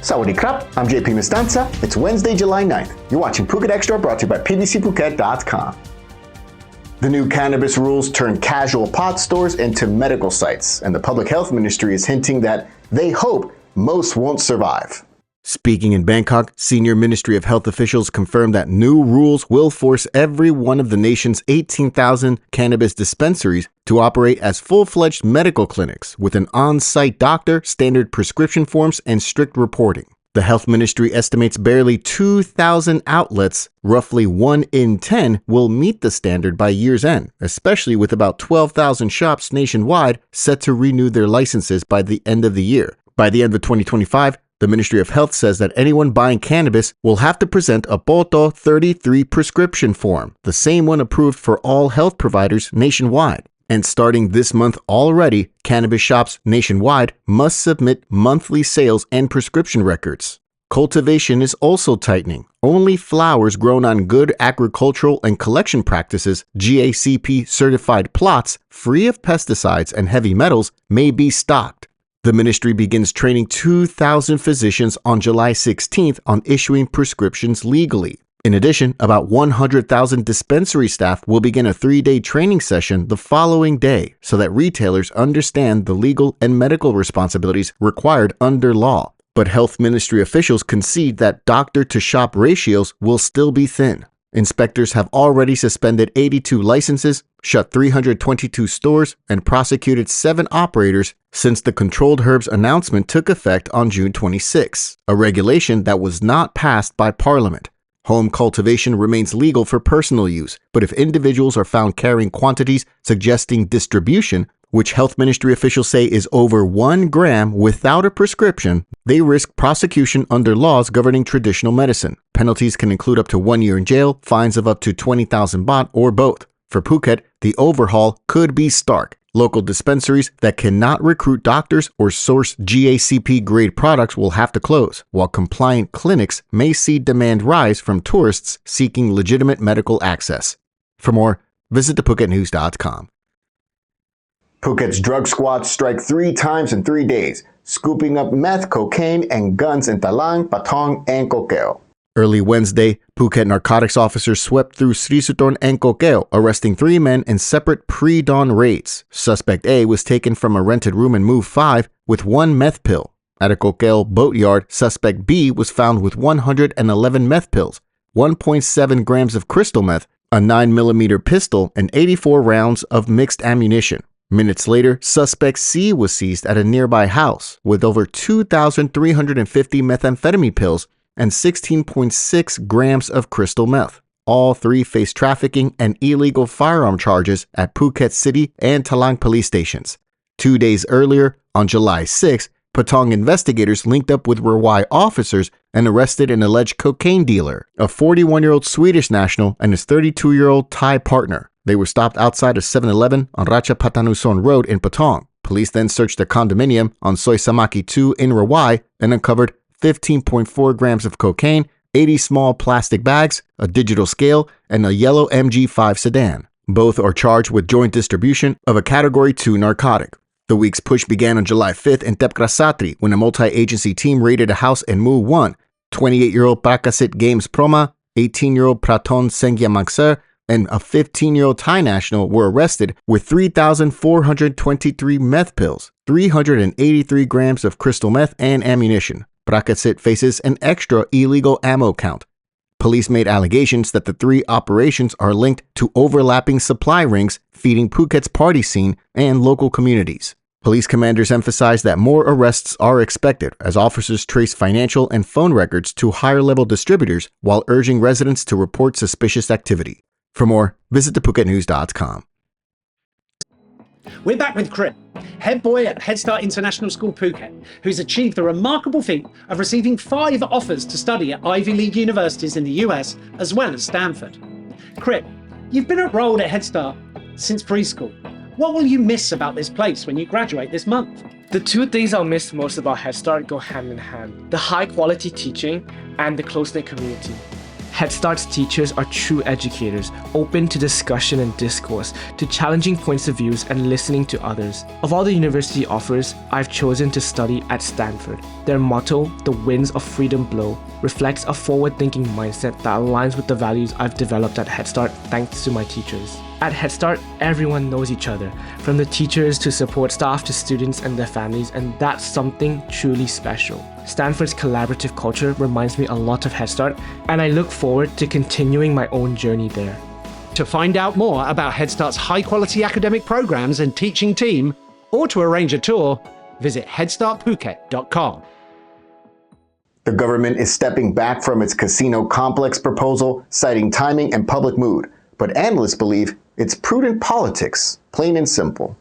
Sawadee krap, I'm JP Mestanza. It's Wednesday, July 9th. You're watching Phuket Xtra, brought to you by pdcphuket.com. The new cannabis rules turn casual pot stores into medical sites, and the Public Health Ministry is hinting that they hope most won't survive. Speaking in Bangkok, senior Ministry of Health officials confirmed that new rules will force every one of the nation's 18,000 cannabis dispensaries to operate as full-fledged medical clinics with an on-site doctor, standard prescription forms, and strict reporting. The Health Ministry estimates barely 2,000 outlets, roughly 1 in 10, will meet the standard by year's end, especially with about 12,000 shops nationwide set to renew their licenses by the end of the year. By the end of 2025, the Ministry of Health says that anyone buying cannabis will have to present a Poto 33 prescription form, the same one approved for all health providers nationwide. And starting this month already, cannabis shops nationwide must submit monthly sales and prescription records. Cultivation is also tightening. Only flowers grown on good agricultural and collection practices, GACP certified plots, free of pesticides and heavy metals, may be stocked. The ministry begins training 2,000 physicians on July 16th on issuing prescriptions legally. In addition, about 100,000 dispensary staff will begin a 3-day training session the following day so that retailers understand the legal and medical responsibilities required under law. But health ministry officials concede that doctor-to-shop ratios will still be thin. Inspectors have already suspended 82 licenses, shut 322 stores, and prosecuted 7 operators since the controlled herbs announcement took effect on June 26, a regulation that was not passed by Parliament. Home cultivation remains legal for personal use, but if individuals are found carrying quantities suggesting distribution, which health ministry officials say is over 1 gram without a prescription, they risk prosecution under laws governing traditional medicine. Penalties can include up to 1 year in jail, fines of up to 20,000 baht, or both. For Phuket, the overhaul could be stark. Local dispensaries that cannot recruit doctors or source GACP-grade products will have to close, while compliant clinics may see demand rise from tourists seeking legitimate medical access. For more, visit thephuket.news.com. Phuket's drug squads strike 3 times in 3 days, scooping up meth, cocaine, and guns in Thalang, Patong, and Koh Keo. Early Wednesday, Phuket narcotics officers swept through Sri Sutorn and Koh Keo, arresting 3 men in separate pre-dawn raids. Suspect A was taken from a rented room in Move 5 with 1 meth pill. At a Koh Keo boatyard, suspect B was found with 111 meth pills, 1.7 grams of crystal meth, a 9mm pistol, and 84 rounds of mixed ammunition. Minutes later, suspect C was seized at a nearby house with over 2,350 methamphetamine pills and 16.6 grams of crystal meth. All 3 face trafficking and illegal firearm charges at Phuket City and Thalang police stations. 2 days earlier, on July 6, Patong investigators linked up with Rawai officers and arrested an alleged cocaine dealer, a 41-year-old Swedish national and his 32-year-old Thai partner. They were stopped outside a 7-Eleven on Ratchapatanuson Road in Patong. Police then searched a condominium on Soi Samaki 2 in Rawai and uncovered 15.4 grams of cocaine, 80 small plastic bags, a digital scale, and a yellow MG5 sedan. Both are charged with joint distribution of a Category 2 narcotic. The week's push began on July 5th in Tepkrasatri when a multi-agency team raided a house in Mu 1. 28-year-old Prakasit Games Proma, 18-year-old Praton Sengya Magser, and a 15-year-old Thai national were arrested with 3,423 meth pills, 383 grams of crystal meth, and ammunition. Prakasit faces an extra illegal ammo count. Police made allegations that the 3 operations are linked to overlapping supply rings feeding Phuket's party scene and local communities. Police commanders emphasized that more arrests are expected as officers trace financial and phone records to higher-level distributors while urging residents to report suspicious activity. For more, visit thephuket.news.com. We're back with Chris, head boy at Headstart International School Phuket, who's achieved the remarkable feat of receiving 5 offers to study at Ivy League universities in the US, as well as Stanford. Chris, you've been enrolled at Headstart since preschool. What will you miss about this place when you graduate this month? The 2 things I'll miss most about Headstart go hand in hand: the high quality teaching and the close-knit community. Headstart's teachers are true educators, open to discussion and discourse, to challenging points of views and listening to others. Of all the university offers, I've chosen to study at Stanford. Their motto, "The winds of freedom blow," reflects a forward-thinking mindset that aligns with the values I've developed at Headstart thanks to my teachers. At Headstart, everyone knows each other, from the teachers to support staff to students and their families, and that's something truly special. Stanford's collaborative culture reminds me a lot of Headstart, and I look forward to continuing my own journey there. To find out more about Headstart's high-quality academic programs and teaching team, or to arrange a tour, visit headstartphuket.com. The government is stepping back from its casino complex proposal, citing timing and public mood. But analysts believe it's prudent politics, plain and simple.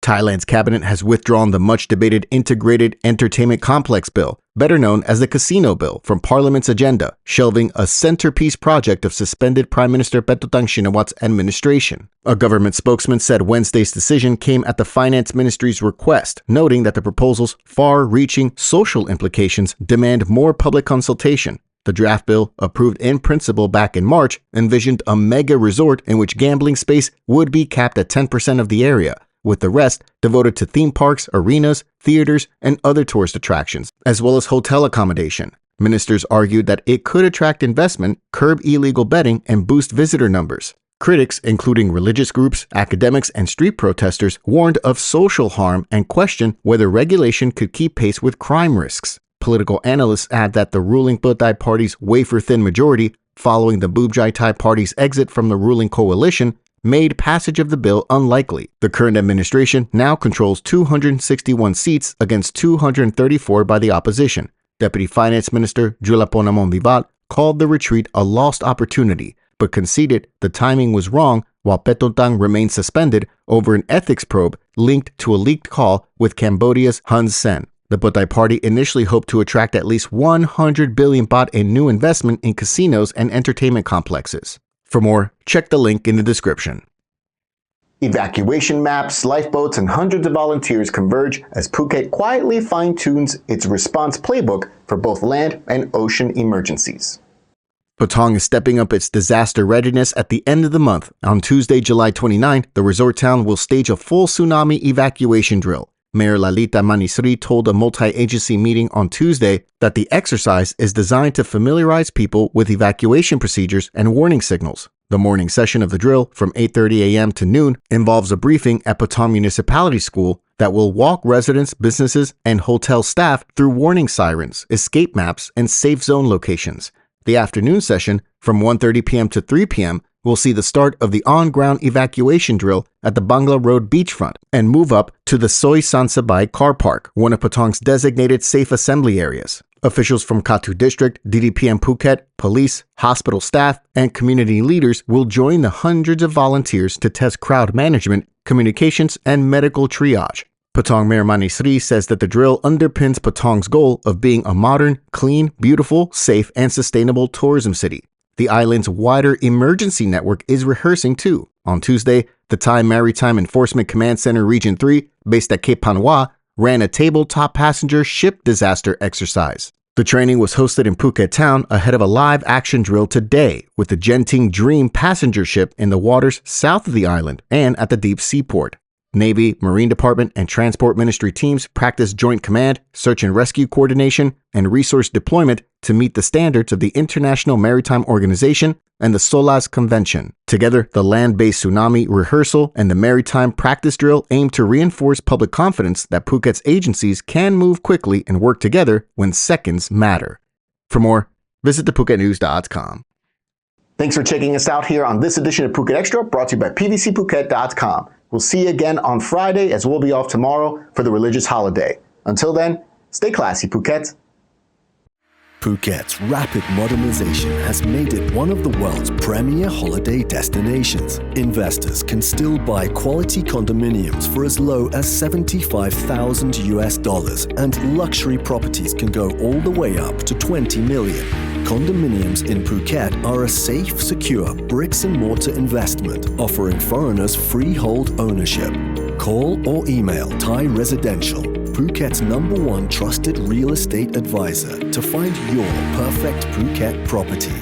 Thailand's cabinet has withdrawn the much-debated Integrated Entertainment Complex Bill, better known as the Casino Bill, from Parliament's agenda, shelving a centerpiece project of suspended Prime Minister Patong Police's administration. A government spokesman said Wednesday's decision came at the Finance Ministry's request, noting that the proposal's far-reaching social implications demand more public consultation. The draft bill, approved in principle back in March, envisioned a mega resort in which gambling space would be capped at 10% of the area, with the rest devoted to theme parks, arenas, theaters, and other tourist attractions, as well as hotel accommodation. Ministers argued that it could attract investment, curb illegal betting, and boost visitor numbers. Critics, including religious groups, academics, and street protesters, warned of social harm and questioned whether regulation could keep pace with crime risks. Political analysts add that the ruling Phut Thai party's wafer-thin majority, following the Bubjai Thai party's exit from the ruling coalition, made passage of the bill unlikely. The current administration now controls 261 seats against 234 by the opposition. Deputy Finance Minister Julaponamon Vivat called the retreat a lost opportunity, but conceded the timing was wrong while Petotang remained suspended over an ethics probe linked to a leaked call with Cambodia's Hun Sen. The Phut Thai party initially hoped to attract at least 100 billion baht in new investment in casinos and entertainment complexes. For more, check the link in the description. Evacuation maps, lifeboats, and hundreds of volunteers converge as Phuket quietly fine-tunes its response playbook for both land and ocean emergencies. Patong is stepping up its disaster readiness at the end of the month. On Tuesday, July 29, the resort town will stage a full tsunami evacuation drill. Mayor Lalita Manisri told a multi-agency meeting on Tuesday that the exercise is designed to familiarize people with evacuation procedures and warning signals. The morning session of the drill, from 8:30 a.m. to noon, involves a briefing at Patong Municipality School that will walk residents, businesses, and hotel staff through warning sirens, escape maps, and safe zone locations. The afternoon session, from 1:30 p.m. to 3 p.m., will see the start of the on-ground evacuation drill at the Bangla Road beachfront and move up to the Soi Sansabai car park, one of Patong's designated safe assembly areas. Officials from Katu District, DDPM Phuket, police, hospital staff, and community leaders will join the hundreds of volunteers to test crowd management, communications, and medical triage. Patong Mayor Manisri says that the drill underpins Patong's goal of being a modern, clean, beautiful, safe, and sustainable tourism city. The island's wider emergency network is rehearsing too. On Tuesday, the Thai Maritime Enforcement Command Center Region 3, based at Cape Panwa, ran a tabletop passenger ship disaster exercise. The training was hosted in Phuket town ahead of a live action drill today with the Genting Dream passenger ship in the waters south of the island and at the deep seaport. Navy, Marine Department, and Transport Ministry teams practice joint command, search and rescue coordination, and resource deployment to meet the standards of the International Maritime Organization and the SOLAS Convention. Together, the land-based tsunami rehearsal and the maritime practice drill aim to reinforce public confidence that Phuket's agencies can move quickly and work together when seconds matter. For more, visit thephuket.news.com. Thanks for checking us out here on this edition of Phuket Extra, brought to you by pvcphuket.com. We'll see you again on Friday, as we'll be off tomorrow for the religious holiday. Until then, stay classy, Phuket. Phuket's rapid modernization has made it one of the world's premier holiday destinations. Investors can still buy quality condominiums for as low as $75,000, and luxury properties can go all the way up to 20 million. Condominiums in Phuket are a safe, secure bricks-and-mortar investment, offering foreigners freehold ownership. Call or email Thai Residential, Phuket's #1 trusted real estate advisor, to find your perfect Phuket property.